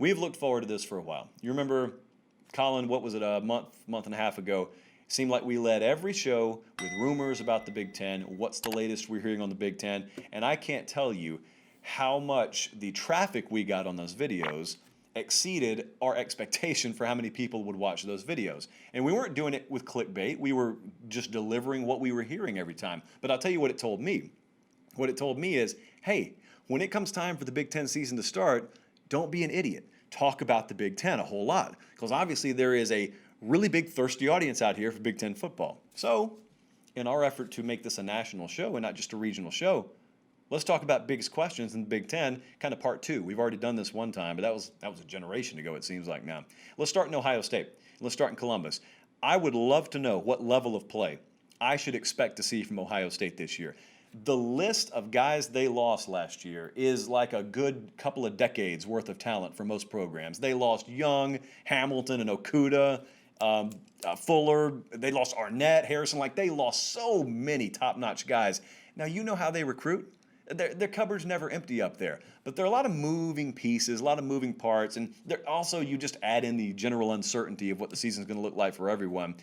We've looked forward to this for a while. You remember, Colin, what was it, a month and a half ago? Seemed like we led every show with rumors about the Big Ten. What's the latest we're hearing on the Big Ten? And I can't tell you how much the traffic we got on those videos exceeded our expectation for how many people would watch those videos. And we weren't doing it with clickbait. We were just delivering what we were hearing every time. But I'll tell you what it told me. What it told me is, hey, when it comes time for the Big Ten season to start, don't be an idiot. Talk about the Big Ten a whole lot. Because obviously there is a really big thirsty audience out here for Big Ten football. So, in our effort to make this a national show and not just a regional show, let's talk about biggest questions in the Big Ten, kind of part two. We've already done this one time, but that was a generation ago, it seems like now. Let's start in Ohio State. Let's start in Columbus. I would love to know what level of play I should expect to see from Ohio State this year. The list of guys they lost last year is like a good couple of decades worth of talent for most programs. They lost Young, Hamilton, and Okuda. Fuller, they lost Arnett, Harrison, like they lost so many top-notch guys. Now, you know how they recruit. Their cupboard's never empty up there. But there are a lot of moving pieces, a lot of moving parts, and also you just add in the general uncertainty of what the season's going to look like for everyone.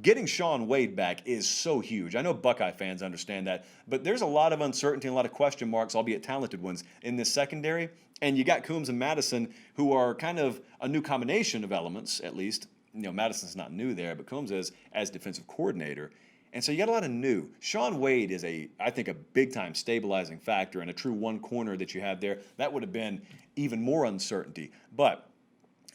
Getting Shaun Wade back is so huge. I know Buckeye fans understand that, but there's a lot of uncertainty and a lot of question marks, albeit talented ones, in this secondary. And you got Coombs and Madison, who are kind of a new combination of elements, at least. Madison's not new there, but Coombs is as defensive coordinator. And so you got a lot of new. Shaun Wade is I think, a big-time stabilizing factor and a true one corner that you have there. That would have been even more uncertainty. But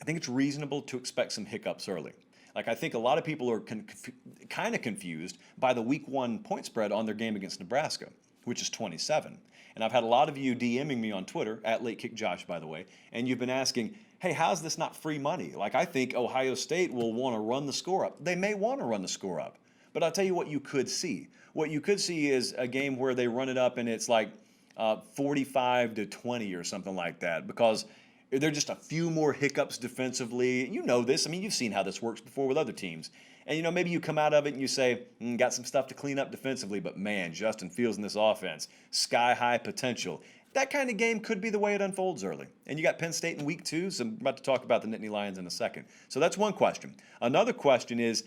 I think it's reasonable to expect some hiccups early. Like, I think a lot of people are kind of confused by the week 1 point spread on their game against Nebraska, which is 27. And I've had a lot of you DMing me on Twitter, at LateKickJosh, by the way, and you've been asking, hey, how's this not free money? Like, I think Ohio State will want to run the score up. They may want to run the score up. But I'll tell you what you could see. What you could see is a game where they run it up and it's like 45-20 or something like that, because there are just a few more hiccups defensively. You know this. I mean, you've seen how this works before with other teams. And, maybe you come out of it and you say, got some stuff to clean up defensively, but man, Justin Fields in this offense, sky-high potential. That kind of game could be the way it unfolds early. And you got Penn State in week 2, so I'm about to talk about the Nittany Lions in a second. So that's one question. Another question is,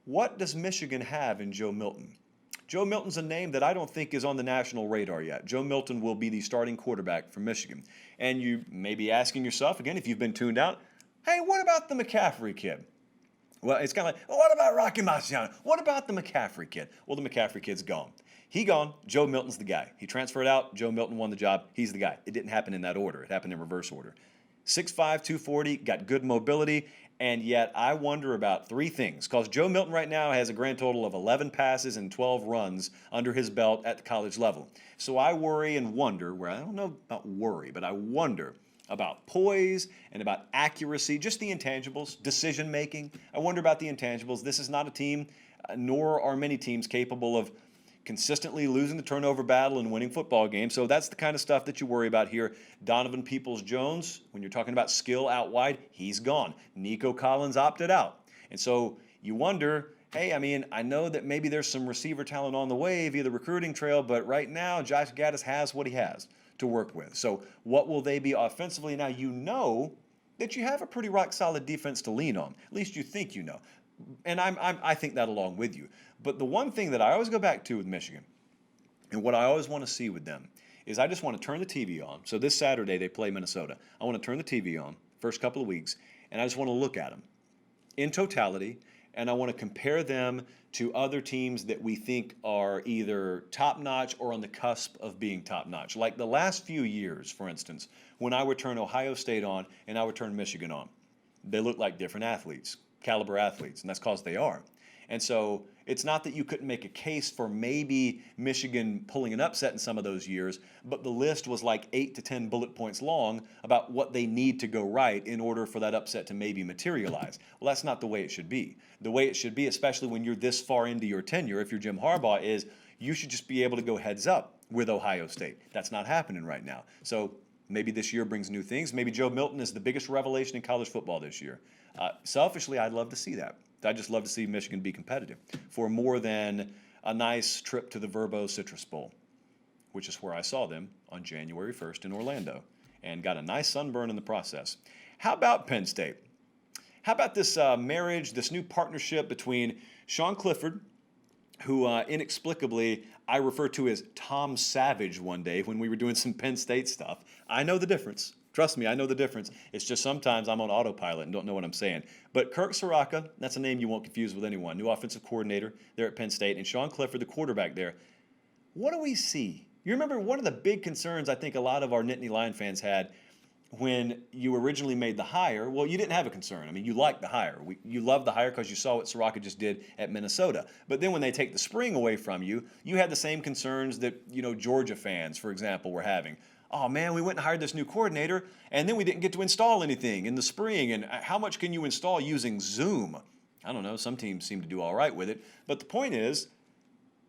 what does Michigan have in Joe Milton? Joe Milton's a name that I don't think is on the national radar yet. Joe Milton will be the starting quarterback for Michigan. And you may be asking yourself, again, if you've been tuned out, hey, what about the McCaffrey kid? Well, it's kind of like, what about Rocky Marciano? What about the McCaffrey kid? Well, the McCaffrey kid's gone. He gone. Joe Milton's the guy. He transferred out. Joe Milton won the job. He's the guy. It didn't happen in that order. It happened in reverse order. 6'5", 240, got good mobility. And yet I wonder about 3 things, because Joe Milton right now has a grand total of 11 passes and 12 runs under his belt at the college level. So I worry and wonder, I don't know about worry, but I wonder about poise and about accuracy, just the intangibles, decision making. I wonder about the intangibles. This is not a team, nor are many teams capable of consistently losing the turnover battle and winning football games. So that's the kind of stuff that you worry about here. Donovan Peoples-Jones, when you're talking about skill out wide, he's gone. Nico Collins opted out. And so you wonder, hey, I know that maybe there's some receiver talent on the way via the recruiting trail, but right now Josh Gaddis has what he has to work with. So what will they be offensively? Now, you know that you have a pretty rock-solid defense to lean on. At least you think you know. And I think that along with you. But the one thing that I always go back to with Michigan, and what I always want to see with them, is I just want to turn the TV on. So this Saturday they play Minnesota. I want to turn the TV on first couple of weeks, and I just want to look at them in totality, and I want to compare them to other teams that we think are either top-notch or on the cusp of being top-notch. Like the last few years, for instance, when I would turn Ohio State on and I would turn Michigan on, they look like different athletes, caliber athletes, and that's because they are. And so it's not that you couldn't make a case for maybe Michigan pulling an upset in some of those years, but the list was like 8 to 10 bullet points long about what they need to go right in order for that upset to maybe materialize. Well, that's not the way it should be. The way it should be, especially when you're this far into your tenure, if you're Jim Harbaugh, is you should just be able to go heads up with Ohio State. That's not happening right now. So maybe this year brings new things. Maybe Joe Milton is the biggest revelation in college football this year. Selfishly, I'd love to see that. I'd just love to see Michigan be competitive for more than a nice trip to the Verbo Citrus Bowl, which is where I saw them on January 1st in Orlando. and got a nice sunburn in the process. How about Penn State? How about this marriage, this new partnership between Sean Clifford, who inexplicably I refer to as Tom Savage one day when we were doing some Penn State stuff. I know the difference. Trust me, I know the difference. It's just sometimes I'm on autopilot and don't know what I'm saying. But Kirk Soraka, that's a name you won't confuse with anyone, new offensive coordinator there at Penn State, and Sean Clifford, the quarterback there. What do we see? You remember one of the big concerns I think a lot of our Nittany Lion fans had when you originally made the hire? Well, you didn't have a concern. I mean, you liked the hire. You loved the hire because you saw what Soraka just did at Minnesota. But then when they take the spring away from you, you had the same concerns that, Georgia fans, for example, were having. Oh, man, we went and hired this new coordinator, and then we didn't get to install anything in the spring. And how much can you install using Zoom? I don't know. Some teams seem to do all right with it. But the point is,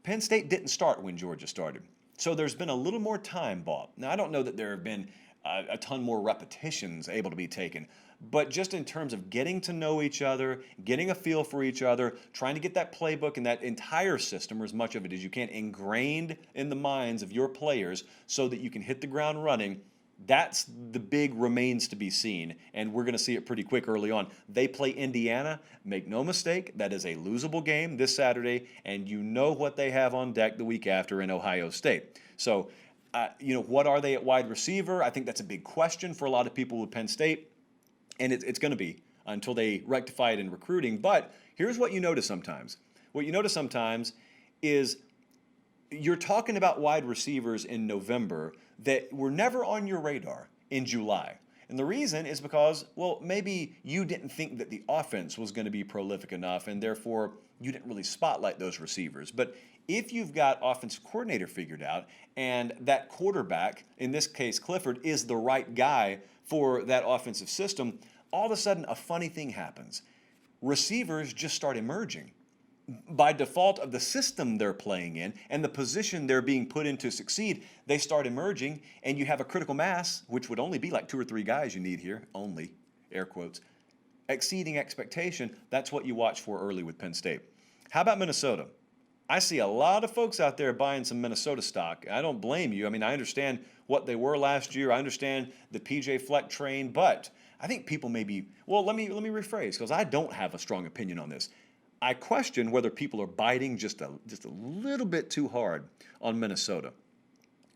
Penn State didn't start when Georgia started. So there's been a little more time bought. Now, I don't know that there have been a ton more repetitions able to be taken. But just in terms of getting to know each other, getting a feel for each other, trying to get that playbook and that entire system, or as much of it as you can, ingrained in the minds of your players so that you can hit the ground running, that's the big remains to be seen. And we're going to see it pretty quick early on. They play Indiana. Make no mistake, that is a losable game this Saturday, and you know what they have on deck the week after in Ohio State. So, what are they at wide receiver? I think that's a big question for a lot of people with Penn State. And it's going to be until they rectify it in recruiting. But here's what you notice sometimes. What you notice sometimes is you're talking about wide receivers in November that were never on your radar in July. And the reason is because, well, maybe you didn't think that the offense was going to be prolific enough, and therefore you didn't really spotlight those receivers. But if you've got offensive coordinator figured out, and that quarterback, in this case Clifford, is the right guy for that offensive system, all of a sudden a funny thing happens. Receivers just start emerging. By default of the system they're playing in and the position they're being put in to succeed, they start emerging, and you have a critical mass, which would only be like 2 or 3 guys you need here, only, air quotes, exceeding expectation. That's what you watch for early with Penn State. How about Minnesota? I see a lot of folks out there buying some Minnesota stock. I don't blame you. I mean, I understand what they were last year. I understand the PJ Fleck train, but I think people may be, well, let me rephrase, because I don't have a strong opinion on this. I question whether people are biting just a little bit too hard on Minnesota.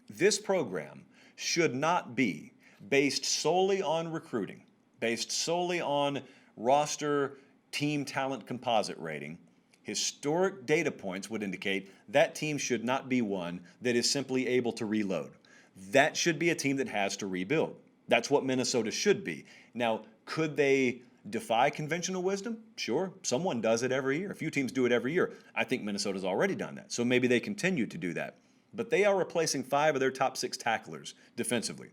This program should not be based solely on recruiting, based solely on roster team talent composite rating. Historic data points would indicate that team should not be one that is simply able to reload. That should be a team that has to rebuild. That's what Minnesota should be. Now, could they defy conventional wisdom? Sure. Someone does it every year. A few teams do it every year. I think Minnesota's already done that. So maybe they continue to do that. But they are replacing 5 of their top 6 tacklers defensively.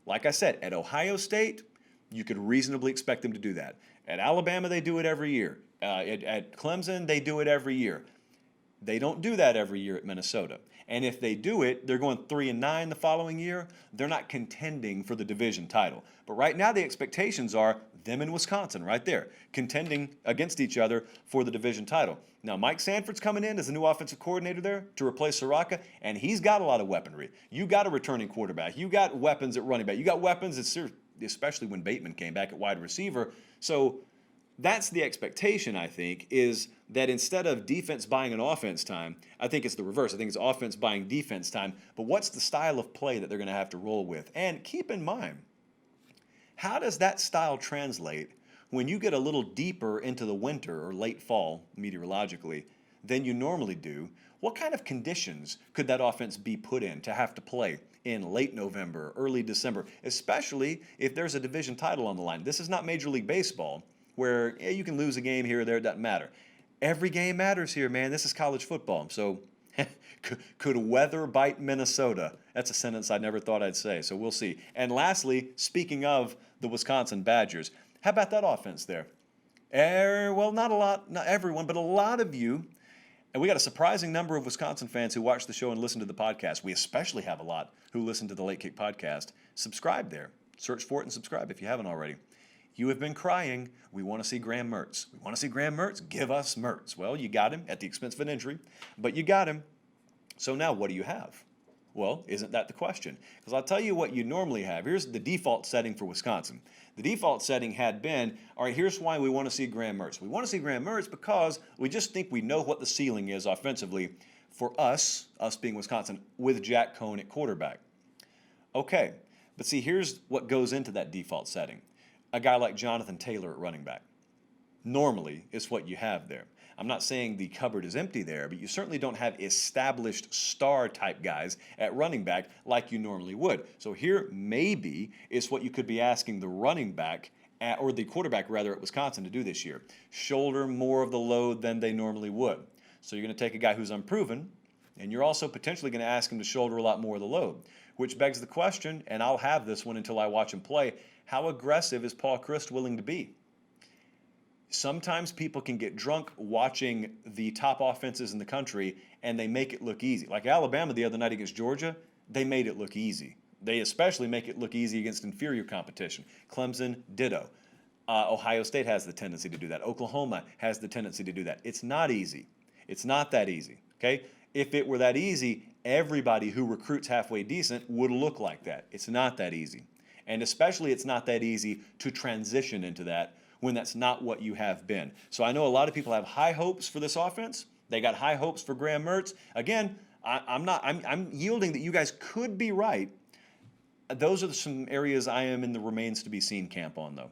Like I said, at Ohio State, you could reasonably expect them to do that. At Alabama, they do it every year. At Clemson, they do it every year. They don't do that every year at Minnesota. And if they do it, they're going 3-9 the following year. They're not contending for the division title. But right now, the expectations are them and Wisconsin right there, contending against each other for the division title. Now, Mike Sanford's coming in as the new offensive coordinator there to replace Soraka, and he's got a lot of weaponry. You got a returning quarterback. You got weapons at running back. You got weapons, especially when Bateman came back at wide receiver. So that's the expectation, I think, is that instead of defense buying an offense time, I think it's the reverse. I think it's offense buying defense time. But what's the style of play that they're going to have to roll with? And keep in mind, how does that style translate when you get a little deeper into the winter or late fall, meteorologically, than you normally do? What kind of conditions could that offense be put in to have to play in late November, early December, especially if there's a division title on the line? This is not Major League Baseball, where you can lose a game here or there, it doesn't matter. Every game matters here, man. This is college football. So could weather bite Minnesota? That's a sentence I never thought I'd say, so we'll see. And lastly, speaking of the Wisconsin Badgers, how about that offense there? Well, not a lot, not everyone, but a lot of you, and we got a surprising number of Wisconsin fans who watch the show and listen to the podcast. We especially have a lot who listen to the Late Kick podcast. Subscribe there. Search for it and subscribe if you haven't already. You have been crying, we want to see Graham Mertz. We want to see Graham Mertz? Give us Mertz. Well, you got him at the expense of an injury, but you got him. So now what do you have? Well, isn't that the question? Because I'll tell you what you normally have. Here's the default setting for Wisconsin. The default setting had been, all right, here's why we want to see Graham Mertz. We want to see Graham Mertz because we just think we know what the ceiling is offensively for us being Wisconsin, with Jack Cohn at quarterback. Okay, but see, here's what goes into that default setting. A guy like Jonathan Taylor at running back. Normally, is what you have there. I'm not saying the cupboard is empty there, but you certainly don't have established star type guys at running back like you normally would. So here maybe is what you could be asking the running back or the quarterback rather at Wisconsin to do this year. Shoulder more of the load than they normally would. So you're going to take a guy who's unproven, and you're also potentially going to ask him to shoulder a lot more of the load, which begs the question, and I'll have this one until I watch him play, how aggressive is Paul Chryst willing to be? Sometimes people can get drunk watching the top offenses in the country and they make it look easy. Like Alabama the other night against Georgia, they made it look easy. They especially make it look easy against inferior competition. Clemson, ditto. Ohio State has the tendency to do that. Oklahoma has the tendency to do that. It's not easy. It's not that easy, okay? If it were that easy, everybody who recruits halfway decent would look like that. It's not that easy. And especially it's not that easy to transition into that when that's not what you have been. So I know a lot of people have high hopes for this offense. They got high hopes for Graham Mertz. Again, I'm yielding that you guys could be right. Those are some areas I am in the remains to be seen camp on, though.